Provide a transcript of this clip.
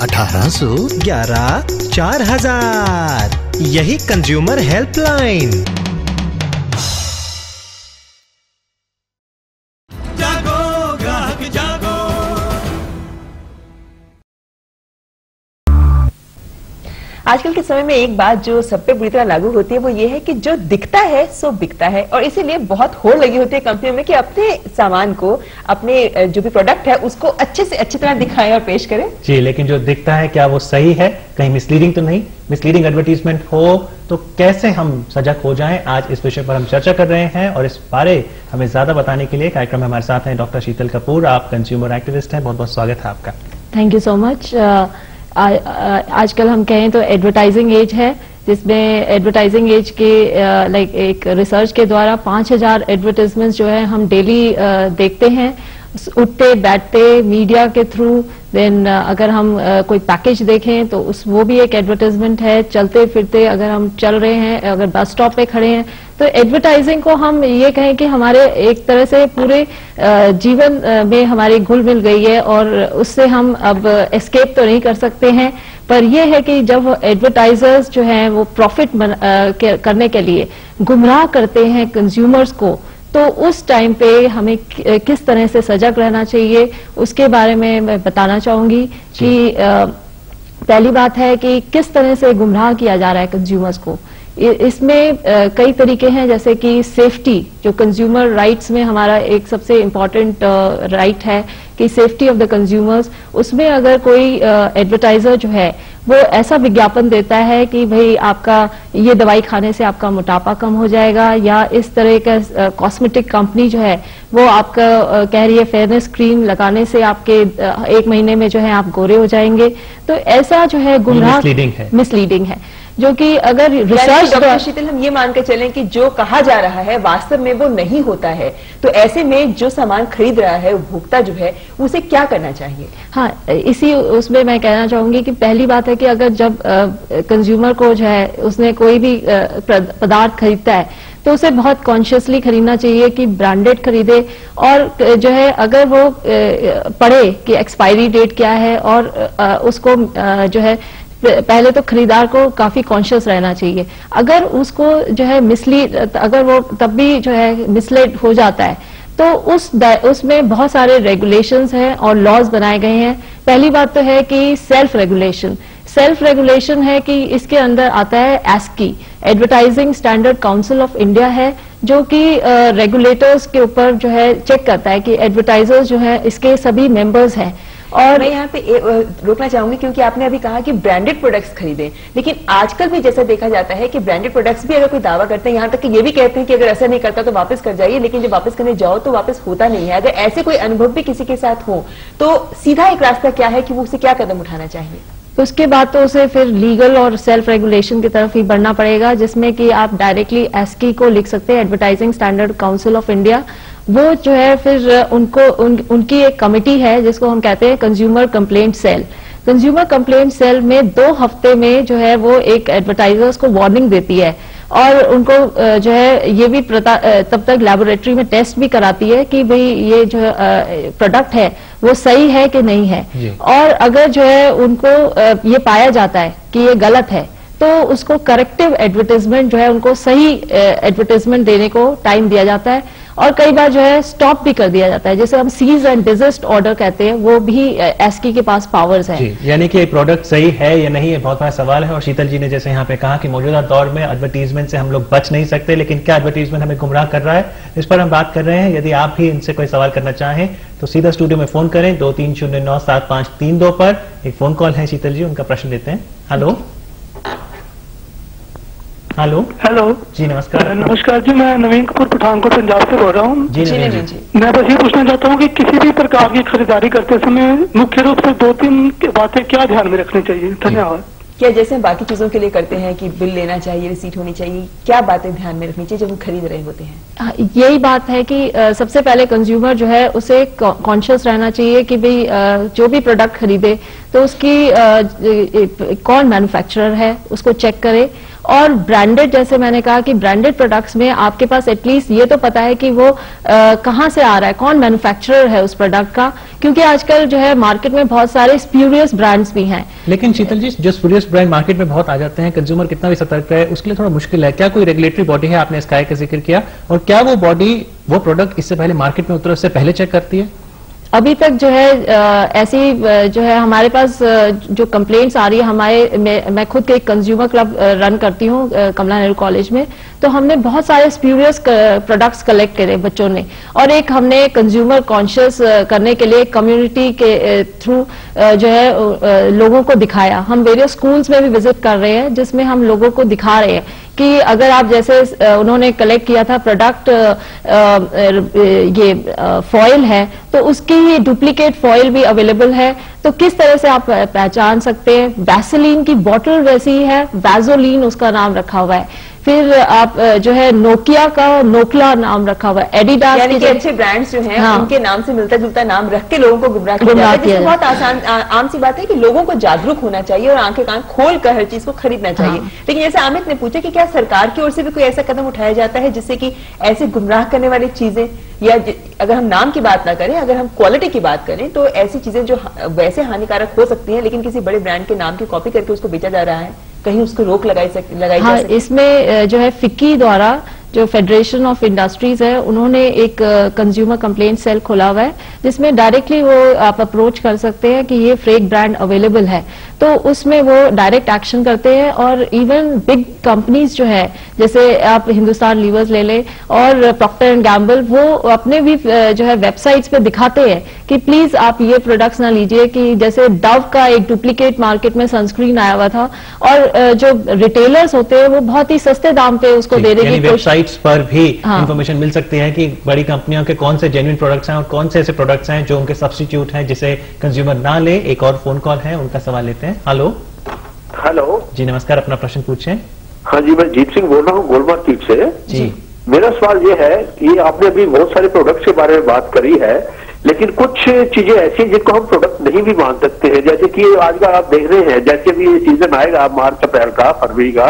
1811 4000। यही consumer helpline. जागो ग्राहक जागो। आजकल के समय में एक बात जो सब पे बुरी तरह लागू होती है वो ये है कि जो दिखता है सो बिकता है, और इसीलिए बहुत होड़ लगी होती है कंपनियों में कि अपने सामान को, अपने जो भी प्रोडक्ट है उसको अच्छे से अच्छी तरह दिखाएं और पेश करें। जी, लेकिन जो दिखता है क्या वो सही है? कहीं मिसलीडिंग तो नहीं? मिसलीडिंग एडवर्टीजमेंट हो तो कैसे हम सजग हो जाएं? आज इस विषय पर हम चर्चा कर रहे हैं, और इस बारे हमें ज्यादा बताने के लिए कार्यक्रम में हमारे साथ हैं डॉक्टर शीतल कपूर। आप कंज्यूमर एक्टिविस्ट हैं, बहुत बहुत स्वागत है आपका। Thank you so much. आजकल हम कहें तो एडवर्टाइजिंग एज है, जिसमें एडवर्टाइजिंग एज के लाइक एक रिसर्च के द्वारा 5000 एडवर्टाइजमेंट्स जो है हम डेली देखते हैं, उठते बैठते मीडिया के थ्रू। देन अगर हम कोई पैकेज देखें तो वो भी एक एडवर्टाइजमेंट है। चलते फिरते अगर हम चल रहे हैं, अगर बस स्टॉप पे खड़े हैं, तो एडवर्टाइजिंग को हम ये कहें कि हमारे एक तरह से पूरे जीवन में हमारी घुल मिल गई है, और उससे हम अब एस्केप तो नहीं कर सकते हैं। पर यह है कि जब एडवर्टाइजर्स जो हैं वो प्रॉफिट करने के लिए गुमराह करते हैं कंज्यूमर्स को, तो उस टाइम पे हमें किस तरह से सजग रहना चाहिए उसके बारे में मैं बताना चाहूंगी कि पहली बात है कि किस तरह से गुमराह किया जा रहा है कंज्यूमर्स को। इसमें कई तरीके हैं, जैसे कि सेफ्टी, जो कंज्यूमर राइट्स में हमारा एक सबसे इम्पोर्टेंट राइट है कि सेफ्टी ऑफ द कंज्यूमर्स। उसमें अगर कोई एडवर्टाइजर जो है वो ऐसा विज्ञापन देता है कि भाई आपका ये दवाई खाने से आपका मोटापा कम हो जाएगा, या इस तरह का कॉस्मेटिक कंपनी जो है वो आपका कह रही है फेयरनेस क्रीम लगाने से आपके 1 महीने में जो है आप गोरे हो जाएंगे, तो ऐसा जो है गुमराह मिसलीडिंग है, जो कि अगर रिसर्च। डॉक्टर शीतल, हम ये मान के चलें कि जो कहा जा रहा है वास्तव में वो नहीं होता है, तो ऐसे में जो सामान खरीद रहा है उपभोक्ता जो है उसे क्या करना चाहिए? हाँ, इसी उसमें मैं कहना चाहूंगी कि पहली बात है कि अगर जब कंज्यूमर को जो है उसने कोई भी पदार्थ खरीदता है तो उसे बहुत कॉन्शियसली खरीदना चाहिए कि ब्रांडेड खरीदे, और जो है अगर वो पढ़े कि एक्सपायरी डेट क्या है, और उसको जो है पहले तो खरीदार को काफी कॉन्शियस रहना चाहिए। अगर उसको जो है अगर वो तब भी जो है मिसलेड हो जाता है तो उसमें बहुत सारे रेगुलेशंस हैं और लॉज बनाए गए हैं। पहली बात तो है कि सेल्फ रेगुलेशन है कि इसके अंदर आता है ASCII, advertising standard council of India है, जो कि रेगुलेटर्स के ऊपर जो है चेक करता है कि एडवर्टाइजर्स जो है इसके सभी मेंबर्स हैं। और मैं यहाँ पे रोकना चाहूंगी क्योंकि आपने अभी कहा कि ब्रांडेड प्रोडक्ट्स खरीदें, लेकिन आजकल भी जैसा देखा जाता है कि ब्रांडेड प्रोडक्ट्स भी अगर कोई दावा करते हैं, यहाँ तक कि ये भी कहते हैं कि अगर असर नहीं करता तो वापस कर जाइए, लेकिन जब वापस करने जाओ तो वापस होता नहीं है। अगर ऐसे कोई अनुभव भी किसी के साथ हो तो सीधा एक रास्ता क्या है कि वो उसे क्या कदम उठाना चाहिए? उसके बाद तो उसे फिर लीगल और सेल्फ रेगुलेशन की तरफ ही बढ़ना पड़ेगा, जिसमें कि आप डायरेक्टली एस्की को लिख सकते हैं, advertising standard council of India. वो जो है फिर उनकी एक कमेटी है जिसको हम कहते हैं consumer complaint cell. Consumer complaint cell में 2 हफ्ते में जो है वो एक एडवर्टाइजर्स को वार्निंग देती है, और उनको जो है ये भी तब तक लेबोरेटरी में टेस्ट भी कराती है कि भाई ये जो प्रोडक्ट है वो सही है कि नहीं है। और अगर जो है उनको ये पाया जाता है कि ये गलत है तो उसको करेक्टिव एडवर्टाइजमेंट जो है उनको सही एडवर्टाइजमेंट देने को टाइम दिया जाता है, और कई बार जो है स्टॉप भी कर दिया जाता है, जैसे हम सीज एंड डिजिस्ट ऑर्डर कहते हैं, वो भी एस्की के पास पावर्स हैं। यानी कि प्रोडक्ट सही है या नहीं, ये बहुत बड़ा सवाल है। और शीतल जी ने जैसे यहाँ पे कहा कि मौजूदा दौर में एडवर्टीजमेंट से हम लोग बच नहीं सकते, लेकिन क्या एडवर्टीजमेंट हमें गुमराह कर रहा है, इस पर हम बात कर रहे हैं। यदि आप भी इनसे कोई सवाल करना चाहें तो सीधा स्टूडियो में फोन करें 23097532 पर। एक फोन कॉल है शीतल जी, उनका प्रश्न लेते हैं। हेलो हेलो हेलो जी, नमस्कार। नमस्कार जी, मैं नवीन कपूर पठानकोट पंजाब से बोल रहा हूँ। जी नवीन जी, मैं बस ये पूछना चाहता हूँ कि किसी भी प्रकार की खरीदारी करते समय मुख्य रूप से 2-3 बातें क्या ध्यान में रखनी चाहिए? धन्यवाद। क्या जैसे हम बाकी चीजों के लिए करते हैं कि बिल लेना चाहिए, रिसीट होनी चाहिए, क्या बातें ध्यान में रखनी चाहिए जब हम खरीद रहे होते हैं? यही बात है कि सबसे पहले कंज्यूमर जो है उसे कॉन्शियस रहना चाहिए कि भाई जो भी प्रोडक्ट खरीदे तो उसकी कौन मैन्युफैक्चरर है उसको चेक करे, और ब्रांडेड, जैसे मैंने कहा कि ब्रांडेड प्रोडक्ट्स में आपके पास एटलीस्ट ये तो पता है कि वो कहाँ से आ रहा है, कौन मैन्युफैक्चरर है उस प्रोडक्ट का, क्योंकि आजकल जो है मार्केट में बहुत सारे स्प्यूरियस ब्रांड्स भी हैं। लेकिन शीतल जी, जो स्प्यूरियस ब्रांड मार्केट में बहुत आ जाते हैं, कंज्यूमर कितना भी सतर्क है उसके लिए थोड़ा मुश्किल है। क्या कोई रेगुलेटरी बॉडी है, आपने स्काई का जिक्र किया, और क्या वो बॉडी वो प्रोडक्ट इससे पहले मार्केट में उतरे उससे पहले चेक करती है? अभी तक जो है ऐसी जो है हमारे पास जो कंप्लेंट्स आ रही है, मैं खुद के एक कंज्यूमर क्लब रन करती हूँ कमला नेहरू कॉलेज में, तो हमने बहुत सारे स्प्यूरियस प्रोडक्ट्स कलेक्ट करे बच्चों ने, और एक हमने कंज्यूमर कॉन्शियस करने के लिए कम्युनिटी के थ्रू जो है लोगों को दिखाया। हम वेरियस स्कूल्स में भी विजिट कर रहे हैं जिसमें हम लोगों को दिखा रहे हैं कि अगर आप जैसे उन्होंने कलेक्ट किया था प्रोडक्ट ये फॉइल है, तो उसकी ही डुप्लीकेट फॉइल भी अवेलेबल है, तो किस तरह से आप पहचान सकते हैं। वैसलीन की बॉटल वैसी ही है, वैजोलीन उसका नाम रखा हुआ है। फिर आप जो है नोकिया का नोकला नाम रखा हुआ है, एडिडास, यानी कि अच्छे ब्रांड्स जो हैं उनके नाम से मिलता जुलता नाम रख के लोगों को गुमराह किया जाता है, जिसमें बहुत आसान आम सी बात है कि लोगों को जागरूक होना चाहिए और आंखें कान खोल कर हर चीज को खरीदना चाहिए। लेकिन जैसे अमित ने पूछा कि क्या सरकार की ओर से भी कोई ऐसा कदम उठाया जाता है जिससे कि ऐसे गुमराह करने वाली चीजें, या अगर हम नाम की बात ना करें, अगर हम क्वालिटी की बात करें, तो ऐसी चीजें जो वैसे हानिकारक हो सकती हैं लेकिन किसी बड़े ब्रांड के नाम की कॉपी करके उसको बेचा जा रहा है, कहीं उसको रोक लगाई जा सकती? इसमें जो है फिक्की द्वारा, जो फेडरेशन ऑफ इंडस्ट्रीज है, उन्होंने एक कंज्यूमर कंप्लेंट सेल खोला हुआ है जिसमें डायरेक्टली वो आप अप्रोच कर सकते हैं कि ये फेक ब्रांड अवेलेबल है, तो उसमें वो डायरेक्ट एक्शन करते हैं। और इवन बिग कंपनीज जो है, जैसे आप हिंदुस्तान लीवर्स ले लें और प्रॉक्टर एंड गैम्बल, वो अपने भी जो है वेबसाइट्स पे दिखाते हैं कि प्लीज आप ये प्रोडक्ट्स ना लीजिए। कि जैसे डव का एक डुप्लीकेट मार्केट में सनस्क्रीन आया हुआ था, और जो रिटेलर्स होते हैं वो बहुत ही सस्ते दाम पे उसको दे देने की कोशिश पर भी इंफॉर्मेशन मिल सकती है कि बड़ी कंपनियों के कौन से जेन्युइन प्रोडक्ट्स हैं और कौन से ऐसे प्रोडक्ट्स हैं जो उनके सब्स्टिट्यूट हैं, जिसे कंज्यूमर ना ले। एक और फोन कॉल है, उनका सवाल लेते हैं। हेलो जी, नमस्कार, अपना प्रश्न पूछें। हाँ जी, मैं जीत सिंह बोल रहा हूँ गोलमार्केट से जी। मेरा सवाल ये है कि आपने अभी बहुत सारे प्रोडक्ट्स के बारे में बात करी है, लेकिन कुछ चीजें ऐसी जिनको हम प्रोडक्ट नहीं भी मान सकते हैं, जैसे कि आजकल आप देख रहे हैं, जैसे भी ये सीजन आएगा मार्च अप्रैल का, फरवरी का,